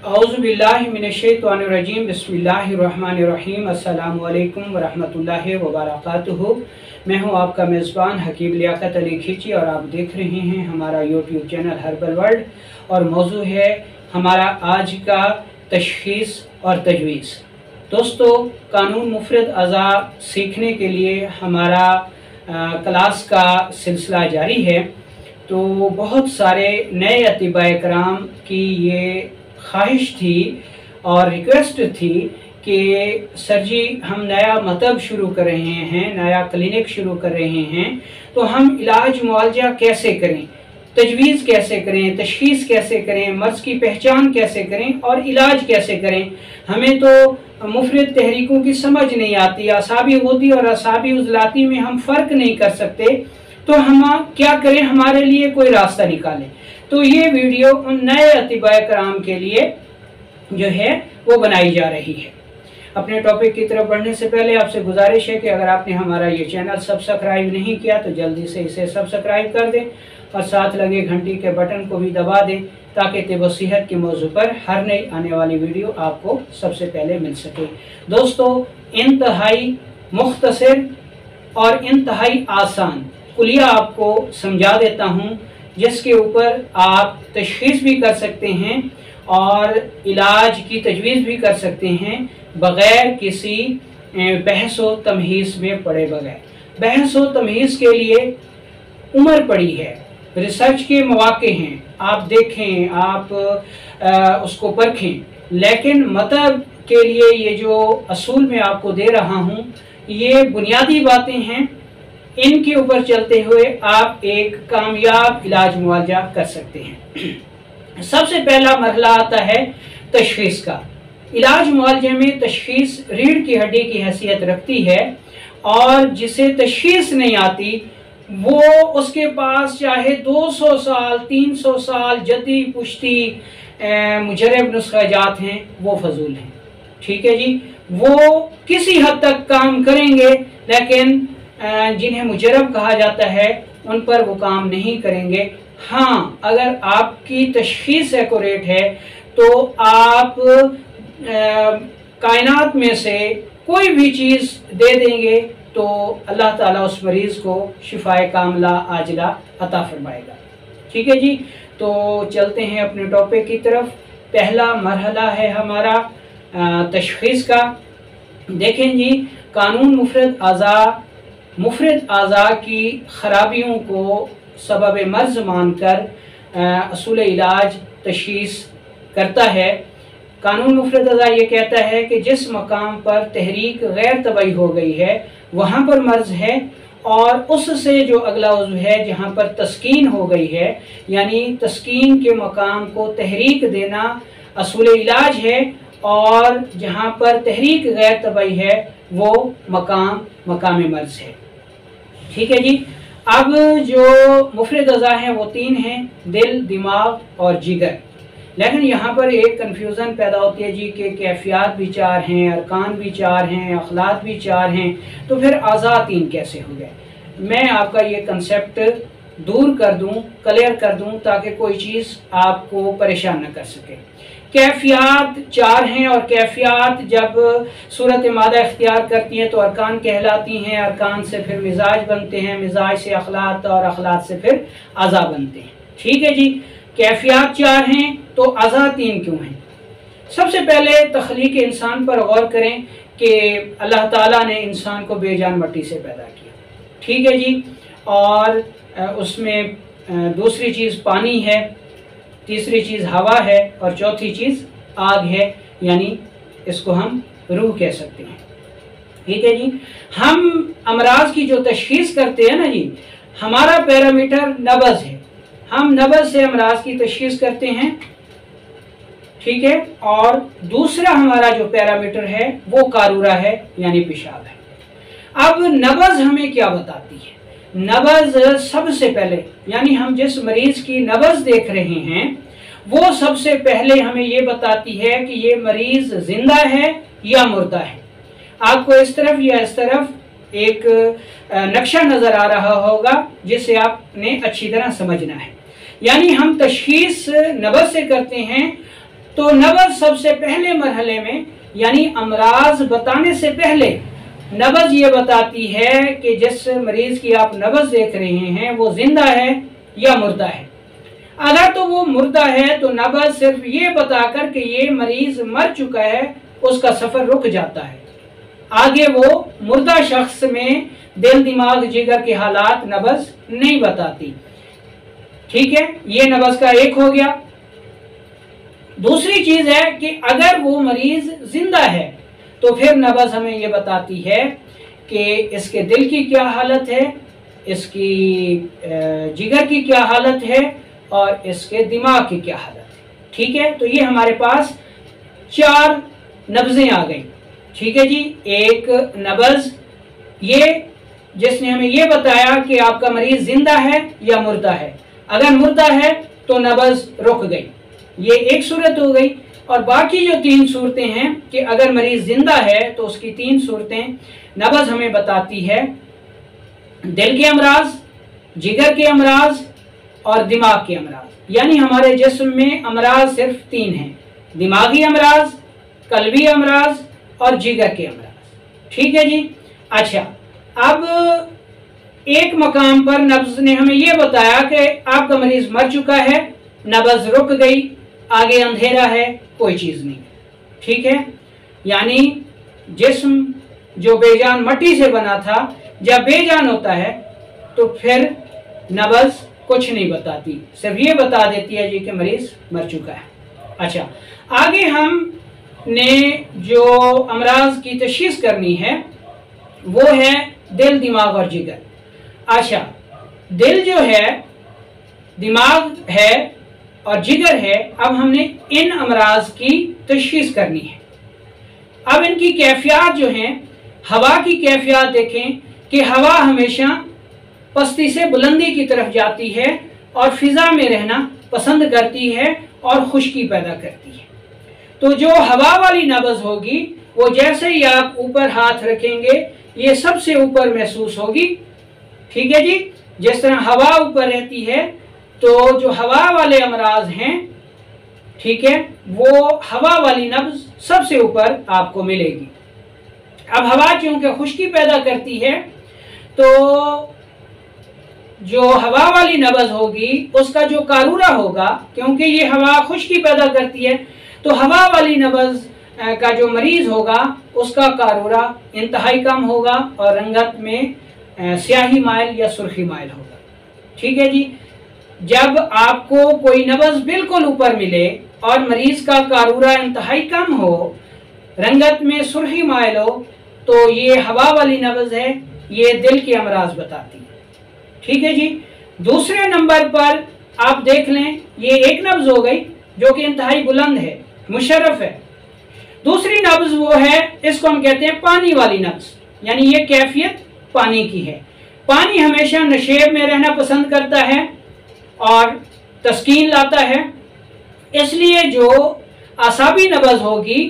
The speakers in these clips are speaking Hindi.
औज़ुबिल्लाहि मिनश्शैतानिर्रजीम बिस्मिल्लाहिर्रहमानिर्रहीम अस्सलामु अलैकुम वरहमतुल्लाहि वबरकातुहू। मैं हूं आपका मेज़बान हकीम लियाकत अली खिची और आप देख रहे हैं हमारा यूट्यूब चैनल हर्बल वर्ल्ड। और मौजू है हमारा आज का तशख़ीस और तजवीज़। दोस्तों, कानून मुफ़रद अज़ा सीखने के लिए हमारा क्लास का सिलसिला जारी है। तो बहुत सारे नए अतिबाए कराम की ये ख्वाहिश थी और रिक्वेस्ट थी कि सर जी हम नया मतब शुरू कर रहे हैं, नया क्लिनिक शुरू कर रहे हैं, तो हम इलाज मुआलजा कैसे करें, तजवीज़ कैसे करें, तशख़ीस कैसे करें, मर्ज़ की पहचान कैसे करें और इलाज कैसे करें। हमें तो मुफ़रद तहरीकों की समझ नहीं आती, असाबी गुद्दी और असाबी उज़लाती में हम फ़र्क नहीं कर सकते, तो हम क्या करें, हमारे लिए कोई रास्ता निकालें। तो ये वीडियो उन नए अतिबाए कराम के लिए जो है वो बनाई जा रही है। अपने टॉपिक की तरफ बढ़ने से पहले आपसे गुजारिश है कि अगर आपने हमारा ये चैनल सब्सक्राइब नहीं किया तो जल्दी से इसे सब्सक्राइब कर दें और साथ लगे घंटी के बटन को भी दबा दें ताकि तिब सेहत के मौजू पर हर नई आने वाली वीडियो आपको सबसे पहले मिल सके। दोस्तों, इंतहाई मुख्तसर और इंतहाई आसान कुलिया आपको समझा देता हूँ, जिसके ऊपर आप तशख़ीस भी कर सकते हैं और इलाज की तजवीज़ भी कर सकते हैं बग़ैर किसी बहस व तमहीज़ में पड़े बगैर। बहस व तमहीज़ के लिए उम्र पड़ी है, रिसर्च के मौक़े हैं, आप देखें, आप उसको परखें, लेकिन मतलब के लिए ये जो असूल मैं आपको दे रहा हूँ ये बुनियादी बातें हैं। इनके ऊपर चलते हुए आप एक कामयाब इलाज मुआवजा कर सकते हैं। सबसे पहला मरहला आता है तशख़ीस का। इलाज मुआवजे में तशख़ीस रीढ़ की हड्डी की हैसियत रखती है और जिसे तशख़ीस नहीं आती वो उसके पास चाहे 200 साल 300 साल जदी पुश्ती मुजरब नुस्ख़ाजात हैं वो फजूल हैं। ठीक है जी, वो किसी हद तक काम करेंगे लेकिन जिन्हें मुजरब कहा जाता है उन पर वो काम नहीं करेंगे। हाँ, अगर आपकी तशख़ीस एक्यूरेट है तो आप कायनात में से कोई भी चीज़ दे देंगे तो अल्लाह ताला उस मरीज़ को शिफाए कामला आजिला अता फरमाएगा। ठीक है जी, तो चलते हैं अपने टॉपिक की तरफ। पहला मरहला है हमारा तशख़ीस का। देखें जी, कानून मुफ़रद आज़ा की ख़राबियों को सबब मर्ज़ मानकर असूल इलाज तशख़ीस करता है। कानून मुफ़रद आज़ा ये कहता है कि जिस मकाम पर तहरीक गैर तबई हो गई है वहाँ पर मर्ज़ है और उससे जो अगला उज़्व है जहाँ पर तस्कीन हो गई है, यानी तस्कीन के मकाम को तहरीक देना असूल इलाज है और जहाँ पर तहरीक गैर तबई है वो मकाम मर्ज़ है। ठीक है जी। अब जो मुफ़रद अज़ा हैं वो 3 हैं, दिल, दिमाग और जिगर। लेकिन यहाँ पर एक कन्फ्यूज़न पैदा होती है जी कि कैफियत भी 4 हैं, अरकान भी 4 हैं, अखलाक भी 4 हैं, तो फिर अज़ा 3 कैसे हो गए। मैं आपका ये कंसेप्ट दूर कर दूँ, क्लियर कर दूँ ताकि कोई चीज़ आपको परेशान न कर सके। कैफियत 4 हैं और कैफियत जब सूरत मादा इख्तियार करती हैं तो अरकान कहलाती हैं, अरकान से फिर मिजाज बनते हैं, मिजाज से अखलाक और अखलाक से फिर अज़ा बनते हैं। ठीक है जी, कैफियत 4 हैं तो अज़ा 3 क्यों हैं। सबसे पहले तख्लीक इंसान पर गौर करें कि अल्लाह ताला ने इंसान को बेजान मिट्टी से पैदा किया। ठीक है जी, और उसमें दूसरी चीज़ पानी है, तीसरी चीज़ हवा है और चौथी चीज़ आग है, यानी इसको हम रूह कह सकते हैं। ठीक है जी। हम अमराज की जो तशख़ीस करते हैं ना जी, हमारा पैरामीटर नब्ज़ है, हम नब्ज़ से अमराज की तशख़ीस करते हैं। ठीक है, और दूसरा हमारा जो पैरामीटर है वो कारूरा है यानी पेशाब है। अब नब्ज़ हमें क्या बताती है। नब्ज़ सबसे पहले, यानी हम जिस मरीज़ की नब्ज़ देख रहे हैं वो सबसे पहले हमें ये बताती है कि ये मरीज़ जिंदा है या मुर्दा है। आपको इस तरफ या इस तरफ एक नक्शा नज़र आ रहा होगा जिसे आपने अच्छी तरह समझना है। यानी हम तशख़ीस नब्ज़ से करते हैं तो नब्ज़ सबसे पहले मरहले में, यानी अमराज बताने से पहले नब्ज़ ये बताती है कि जिस मरीज की आप नब्ज़ देख रहे हैं वो जिंदा है या मुर्दा है। अगर तो वो मुर्दा है तो नब्ज़ सिर्फ ये बताकर कि ये मरीज मर चुका है उसका सफर रुक जाता है, आगे वो मुर्दा शख्स में दिल दिमाग जिगर के हालात नब्ज़ नहीं बताती। ठीक है, ये नब्ज़ का एक हो गया। दूसरी चीज है कि अगर वो मरीज जिंदा है तो फिर नब्ज़ हमें ये बताती है कि इसके दिल की क्या हालत है, इसकी जिगर की क्या हालत है और इसके दिमाग की क्या हालत है। ठीक है, तो ये हमारे पास 4 नब्ज़ें आ गई। ठीक है जी, एक नब्ज़ ये जिसने हमें ये बताया कि आपका मरीज जिंदा है या मुर्दा है। अगर मुर्दा है तो नब्ज़ रुक गई, ये एक सूरत हो गई। और बाकी जो 3 सूरतें हैं कि अगर मरीज जिंदा है तो उसकी 3 सूरतें नब्ज़ हमें बताती है, दिल के अमराज, जिगर के अमराज और दिमाग के अमराज। यानी हमारे जिस्म में अमराज सिर्फ 3 हैं, दिमागी अमराज, कल्बी अमराज और जिगर के अमराज। ठीक है जी। अच्छा, अब एक मकाम पर नब्ज़ ने हमें यह बताया कि आपका मरीज मर चुका है, नब्ज़ रुक गई, आगे अंधेरा है, कोई चीज नहीं। ठीक है, यानी जिस्म जो बेजान मट्टी से बना था जब बेजान होता है तो फिर नब्ज़ कुछ नहीं बताती, सिर्फ ये बता देती है जी कि मरीज मर चुका है। अच्छा, आगे हमने जो अमराज की तशखीस करनी है वो है दिल, दिमाग और जिगर। अच्छा, दिल जो है, दिमाग है और जिगर है, अब हमने इन अमराज की तशखीस करनी है। अब इनकी कैफियत जो हैं, हवा की कैफियत देखें कि हवा हमेशा पस्ती से बुलंदी की तरफ जाती है और फिजा में रहना पसंद करती है और खुश्की पैदा करती है। तो जो हवा वाली नब्ज़ होगी वो जैसे ही आप ऊपर हाथ रखेंगे ये सबसे ऊपर महसूस होगी। ठीक है जी, जिस तरह हवा ऊपर रहती है तो जो हवा वाले अमराज हैं, ठीक है, वो हवा वाली नब्ज़ सबसे ऊपर आपको मिलेगी। अब हवा क्योंकि खुश्की पैदा करती है तो जो हवा वाली नब्ज़ होगी उसका जो कारूरा होगा, क्योंकि ये हवा खुश्की पैदा करती है, तो हवा वाली नब्ज़ का जो मरीज होगा उसका कारूरा इंतहाई कम होगा और रंगत में स्याही माइल या सुर्खी माइल होगा। ठीक है जी। जब आपको कोई नब्ज़ बिल्कुल ऊपर मिले और मरीज का कारूरा इंतहाई कम हो, रंगत में सुर्खी माइल हो, तो ये हवा वाली नब्ज़ है, ये दिल के अमराज बताती है। ठीक है जी। दूसरे नंबर पर आप देख लें, ये एक नब्ज़ हो गई जो कि इंतहाई बुलंद है, मुशर्रफ है। दूसरी नब्ज़ वो है, इसको हम कहते हैं पानी वाली नब्ज़, यानी ये कैफियत पानी की है। पानी हमेशा नशेब में रहना पसंद करता है और तस्कीन लाता है, इसलिए जो आसाबी नब्ज़ होगी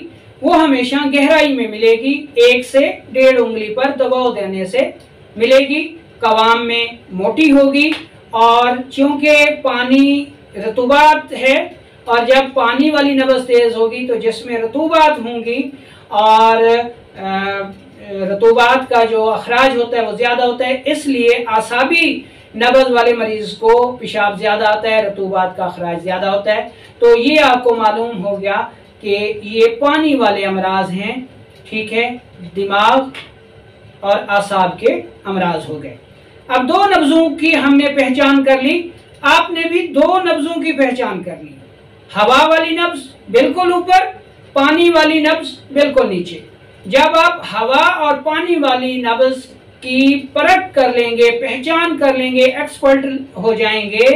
वो हमेशा गहराई में मिलेगी, 1 से 1.5 उंगली पर दबाव देने से मिलेगी, कवाम में मोटी होगी। और चूंकि पानी रतूबात है और जब पानी वाली नब्ज़ तेज़ होगी तो जिसमें रतूबात होंगी और रतूबात का जो अखराज होता है वो ज़्यादा होता है, इसलिए आसाबी नब्ज़ वाले मरीज़ को पेशाब ज़्यादा आता है, रतूबात का अखराज ज़्यादा होता है। तो ये आपको मालूम हो गया कि ये पानी वाले अमराज हैं। ठीक है, दिमाग और आसाब के अमराज हो गए। अब 2 नब्ज़ों की हमने पहचान कर ली, आपने भी 2 नब्ज़ों की पहचान कर ली। हवा वाली नब्ज़ बिल्कुल ऊपर, पानी वाली नब्ज़ बिल्कुल नीचे। जब आप हवा और पानी वाली नब्ज़ की परख कर लेंगे, पहचान कर लेंगे, एक्सपर्ट हो जाएंगे,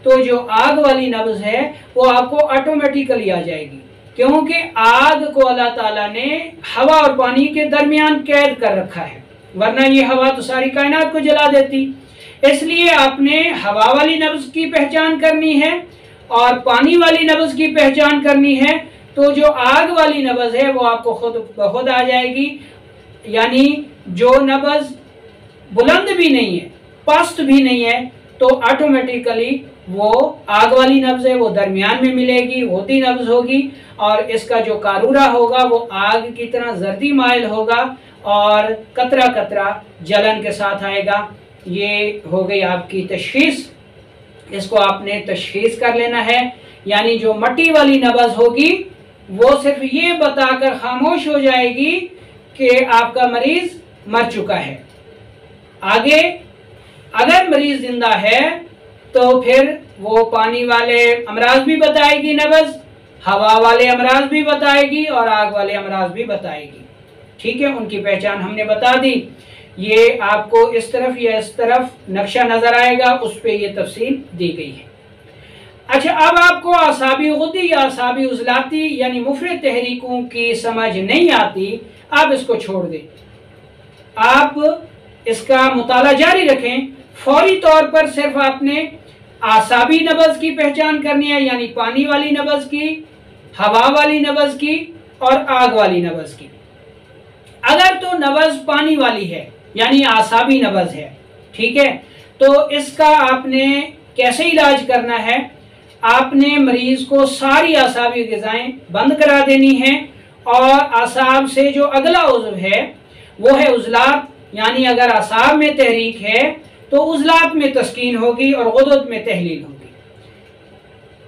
तो जो आग वाली नब्ज़ है वो आपको ऑटोमेटिकली आ जाएगी, क्योंकि आग को अल्लाह ताला ने हवा और पानी के दरमियान कैद कर रखा है, वरना ये हवा तो सारी कायनात को जला देती। इसलिए आपने हवा वाली नब्ज़ की पहचान करनी है और पानी वाली नब्ज़ की पहचान करनी है, तो जो आग वाली नब्ज़ है वो आपको खुद आ जाएगी। यानी जो नब्ज़ बुलंद भी नहीं है, पस्त भी नहीं है, तो ऑटोमेटिकली वो आग वाली नब्ज है, वो दरमियान में मिलेगी, होती नब्ज होगी। और इसका जो कारूरा होगा वो आग की तरह जर्दी माइल होगा और कतरा कतरा जलन के साथ आएगा। ये हो गई आपकी तशखीस। इसको आपने तशखीस कर लेना है। यानी जो मट्टी वाली नब्ज होगी वो सिर्फ ये बताकर खामोश हो जाएगी कि आपका मरीज मर चुका है। आगे अगर मरीज जिंदा है तो फिर वो पानी वाले अमराज भी बताएगी नब्ज, हवा वाले अमराज भी बताएगी और आग वाले अमराज भी बताएगी। ठीक है, उनकी पहचान हमने बता दी। ये आपको इस तरफ या इस तरफ नक्शा नजर आएगा, उस पर यह तफसील दी गई है। अच्छा, अब आपको आसाबी गुद्दी या आसाबी उजलाती यानी मुफरद तहरीकों की समझ नहीं आती, आप इसको छोड़ दें, आप इसका मुताला जारी रखें। फौरी तौर पर सिर्फ आपने आसाबी नब्ज की पहचान करनी है, यानी पानी वाली नब्ज की, हवा वाली नब्ज की और आग वाली नब्ज की। अगर तो नब्ज पानी वाली है यानी आसाबी नब्ज है, ठीक है, तो इसका आपने कैसे इलाज करना है? आपने मरीज को सारी आसाबी ग़िज़ाएं बंद करा देनी है और आसाब से जो अगला उज़्व है वो है उज़लात। यानी अगर आसाब में तहरीक है तो उज़लात में तस्कीन होगी और गुदद में तहलील होगी।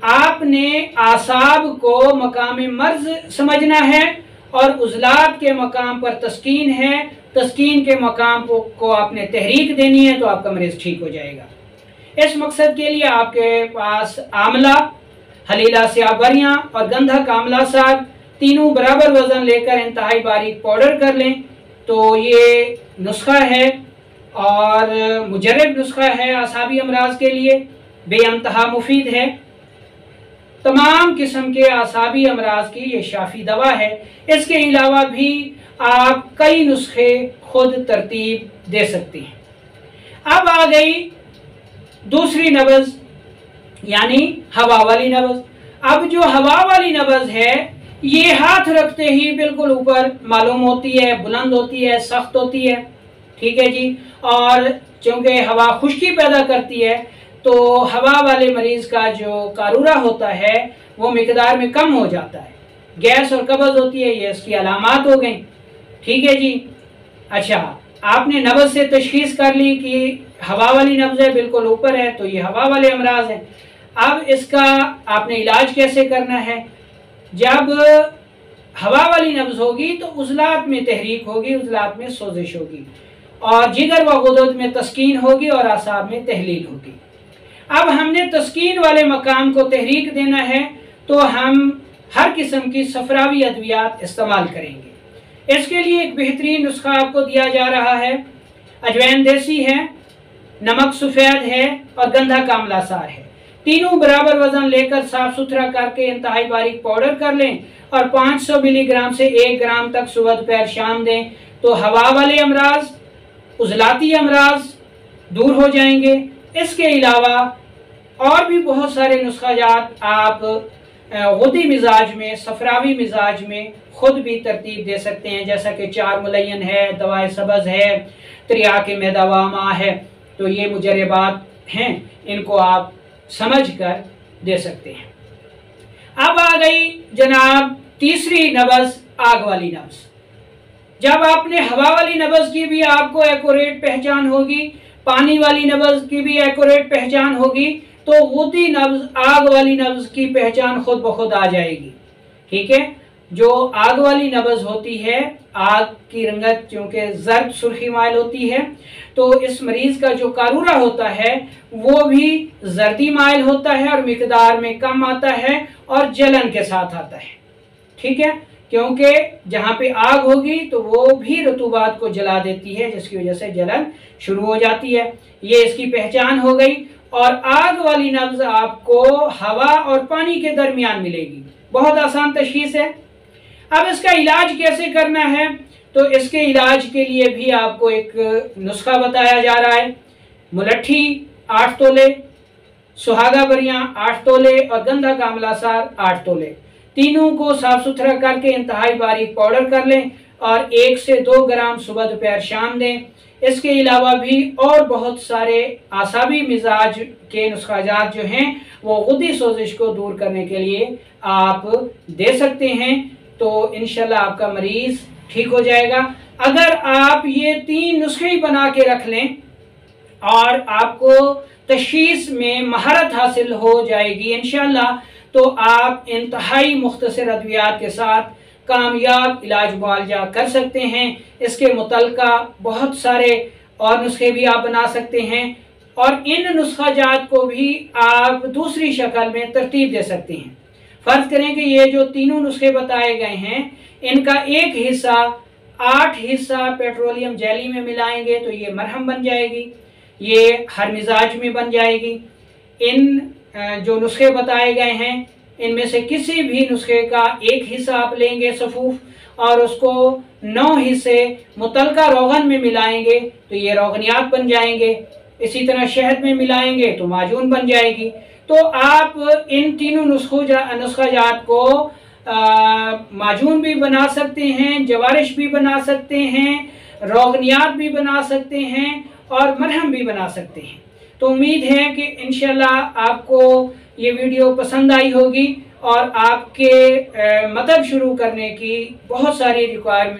आपने आसाब को मकाम मर्ज समझना है और उज़लात के मकाम पर तस्कीन है, तस्कीन के मकाम को आपने तहरीक देनी है, तो आपका मरीज ठीक हो जाएगा। इस मकसद के लिए आपके पास आमला, हलीला स्याबरियाँ और गंधक आमला साग तीनों बराबर वजन लेकर इंतहाई बारीक पाउडर कर लें। तो ये नुस्खा है और मुजर्रब नुस्खा है आसाबी अमराज के लिए, बेअंतहा मुफीद है। तमाम किस्म के आसाबी अमराज की ये शाफी दवा है। इसके अलावा भी आप कई नुस्खे खुद तरतीब दे सकती हैं। अब आ गई दूसरी नब्ज यानी हवा वाली नब्ज। अब जो हवा वाली नब्ज है ये हाथ रखते ही बिल्कुल ऊपर मालूम होती है, बुलंद होती है, सख्त होती है। ठीक है जी। और चूंकि हवा खुश्की पैदा करती है तो हवा वाले मरीज का जो कारूरा होता है वो मिकदार में कम हो जाता है, गैस और कब्ज होती है, ये इसकी अलामात हो गई। ठीक है जी। अच्छा, आपने नब्ज से तशखीस कर ली कि हवा वाली नब्ज है, बिल्कुल ऊपर है, तो ये हवा वाले अमराज हैं। अब इसका आपने इलाज कैसे करना है? जब हवा वाली नब्ज होगी तो उज़लात में तहरीक होगी, उज़लात में सोजिश होगी और जिगर व गुदद में तस्कीन होगी और आसाब में तहलील होगी। अब हमने तस्कीन वाले मकाम को तहरीक देना है तो हम हर किस्म की सफरावी अद्वियात इस्तेमाल करेंगे। इसके लिए एक बेहतरीन नुस्खा आपको दिया जा रहा है। अजवैन देसी है, नमक सफ़ेद है और गंधक आमला सार है। तीनों बराबर वजन लेकर साफ सुथरा करके इंतहाई बारीक पाउडर कर लें और 500 मिलीग्राम से 1 ग्राम तक सुबह दोपहर शाम दें, तो हवा वाले अमराज, उज़लाती अमराज दूर हो जाएंगे। इसके अलावा और भी बहुत सारे नुस्खाजात आप गुदी मिजाज में, सफरावी मिजाज में खुद भी तरतीब दे सकते हैं, जैसा कि 4 मुलयन है, दवाए सबज है, त्रियाक मैदावामा है। तो ये मुजर्रबात हैं, इनको आप समझ कर दे सकते हैं। अब आ गई जनाब तीसरी नब्ज, आग वाली नब्ज। जब आपने हवा वाली नब्ज की भी आपको एक्यूरेट पहचान होगी, पानी वाली नब्ज की भी एक्यूरेट पहचान होगी, तो गुदी नब्ज, आग वाली नब्ज की पहचान खुद ब खुद आ जाएगी। ठीक है। जो आग वाली नब्ज होती है, आग की रंगत चूंकि जर्द सुर्खी माइल होती है, तो इस मरीज का जो कारूरा होता है वो भी जर्दी माइल होता है और मिकदार में कम आता है और जलन के साथ आता है। ठीक है, क्योंकि जहाँ पे आग होगी तो वो भी रतूबात को जला देती है, जिसकी वजह से जलन शुरू हो जाती है। ये इसकी पहचान हो गई। और आग वाली नब्ज आपको हवा और पानी के दरमियान मिलेगी। बहुत आसान तशखीस है। अब इसका इलाज कैसे करना है? तो इसके इलाज के लिए भी आपको एक नुस्खा बताया जा रहा है। मुलट्ठी 8 तोले, सुहागा बरियां 8 तोले और गंधक आमला सार 8 तोले, तीनों को साफ सुथरा करके इंतहाई बारीक पाउडर कर लें और 1 से 2 ग्राम सुबह दोपहर शाम दें। इसके अलावा भी और बहुत सारे आसाबी मिजाज के नुस्खाजात जो हैं वो गुद्दी सोजिश को दूर करने के लिए आप दे सकते हैं। तो इंशाल्लाह आपका मरीज़ ठीक हो जाएगा। अगर आप ये 3 नुस्खे ही बना के रख लें और आपको तशखीस में महारत हासिल हो जाएगी इंशाल्लाह, तो आप इंतहाई मुख्तसर अद्वियात के साथ कामयाब इलाज मुआलजा कर सकते हैं। इसके मुतल्लिका बहुत सारे और नुस्खे भी आप बना सकते हैं और इन नुस्खाजात को भी आप दूसरी शक्ल में तरतीब दे सकते हैं। फ़र्ज़ करें कि ये जो तीनों नुस्खे बताए गए हैं, इनका एक हिस्सा 8 हिस्सा पेट्रोलियम जेली में मिलाएंगे तो ये मरहम बन जाएगी, ये हर मिजाज में बन जाएगी। इन जो नुस्खे बताए गए हैं इनमें से किसी भी नुस्खे का एक हिस्सा आप लेंगे सफूफ और उसको 9 हिस्से मुतलका रोगन में मिलाएंगे तो ये रोगनियात बन जाएंगे। इसी तरह शहद में मिलाएंगे तो माजून बन जाएगी। तो आप इन तीनों नुस्खाजात को माजून भी बना सकते हैं, जवारिश भी बना सकते हैं, रोगनियात भी बना सकते हैं और मरहम भी बना सकते हैं। तो उम्मीद है कि इंशाल्लाह आपको ये वीडियो पसंद आई होगी और आपके मतलब शुरू करने की बहुत सारी रिक्वायरमेंट